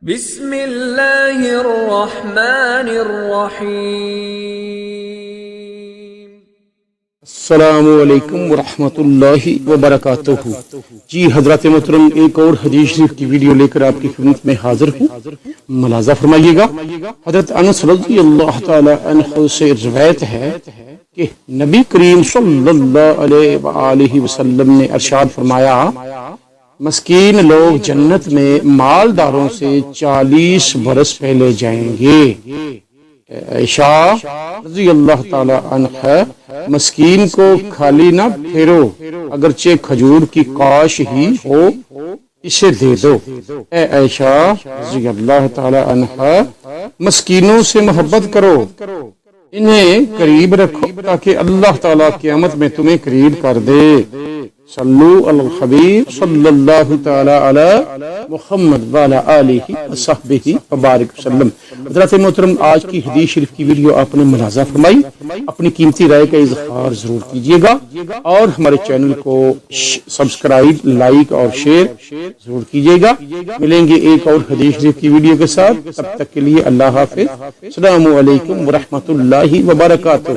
بسم اللہ الرحمن الرحیم۔ السلام علیکم ورحمۃ اللہ وبرکاتہ۔ جی حضرات محترم، ایک اور حدیث شریف کی ویڈیو لے کر آپ کی خدمت میں حاضر ہوں۔ ملاحظہ فرمائیے گا، حضرت انس رضی اللہ تعالی عنہ سے روایت ہے کہ نبی کریم صلی اللہ علیہ وآلہ وسلم نے ارشاد فرمایا، مسکین لوگ جنت میں مالداروں سے 40 برس پہلے جائیں گے۔ عائشہ رضی اللہ تعالی عنہ، مسکین کو خالی نہ پھیرو، اگرچہ کھجور کی کاش ہی ہو اسے دے دو۔ اے عائشہ رضی اللہ تعالی عنہ، مسکینوں سے محبت کرو، انہیں قریب رکھو تاکہ اللہ تعالی قیامت میں تمہیں قریب کر دے۔ صلو علی الحبیب صلی اللہ تعالی علی محمد وعلی آلہ وصحبہ وبارک وسلم۔ حضرات محترم، آج کی حدیث شریف کی ویڈیو آپ نے ملاحظہ فرمائی، اپنی قیمتی رائے کا اظہار ضرور کیجیے گا اور ہمارے چینل کو سبسکرائب، لائک اور شیئر ضرور کیجیے گا۔ ملیں گے ایک اور حدیث شریف کی ویڈیو کے ساتھ، تب تک کے لیے اللہ حافظ۔ السلام علیکم ورحمۃ اللہ وبرکاتہ۔